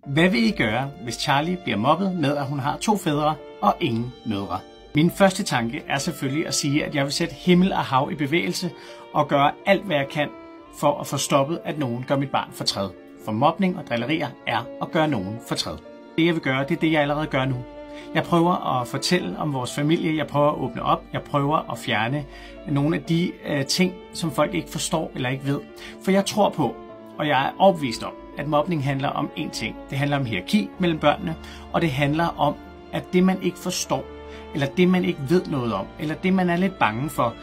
Hvad vil I gøre, hvis Charlie bliver mobbet med, at hun har 2 fædre og ingen mødre? Min første tanke er selvfølgelig at sige, at jeg vil sætte himmel og hav i bevægelse og gøre alt, hvad jeg kan for at få stoppet, at nogen gør mit barn fortræd. For mobning og drillerier er at gøre nogen fortræd. Det jeg vil gøre, det er det, jeg allerede gør nu. Jeg prøver at fortælle om vores familie, jeg prøver at åbne op, jeg prøver at fjerne nogle af de ting, som folk ikke forstår eller ikke ved. For jeg tror på, og jeg er overbevist om, at mobning handler om én ting. Det handler om hierarki mellem børnene, og det handler om, at det man ikke forstår, eller det man ikke ved noget om, eller det man er lidt bange for,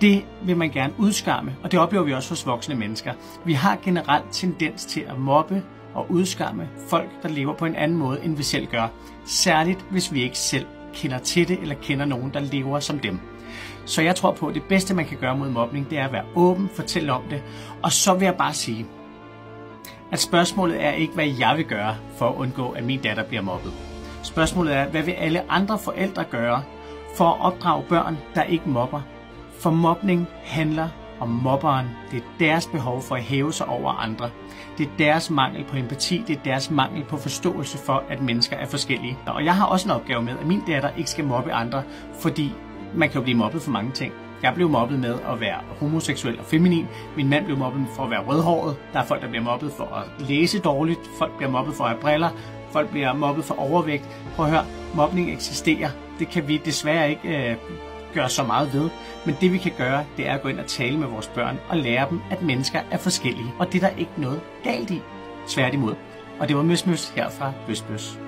det vil man gerne udskamme, og det oplever vi også hos voksne mennesker. Vi har generelt tendens til at mobbe og udskamme folk, der lever på en anden måde, end vi selv gør. Særligt, hvis vi ikke selv kender til det, eller kender nogen, der lever som dem. Så jeg tror på, at det bedste, man kan gøre mod mobning, det er at være åben, fortælle om det. Og så vil jeg bare sige, at spørgsmålet er ikke, hvad jeg vil gøre for at undgå, at min datter bliver mobbet. Spørgsmålet er, hvad vil alle andre forældre gøre for at opdrage børn, der ikke mobber? For mobning handler om mobberen. Det er deres behov for at hæve sig over andre. Det er deres mangel på empati, det er deres mangel på forståelse for, at mennesker er forskellige. Og jeg har også en opgave med, at min datter ikke skal mobbe andre, fordi man kan jo blive mobbet for mange ting. Jeg blev mobbet med at være homoseksuel og feminin. Min mand blev mobbet for at være rødhåret. Der er folk, der bliver mobbet for at læse dårligt. Folk bliver mobbet for at have briller. Folk bliver mobbet for overvægt. Prøv at høre, mobning eksisterer. Det kan vi desværre ikke gøre så meget ved. Men det vi kan gøre, det er at gå ind og tale med vores børn og lære dem, at mennesker er forskellige. Og det er der ikke noget galt i. Tværtimod. Og det var Møs her fra Bøs.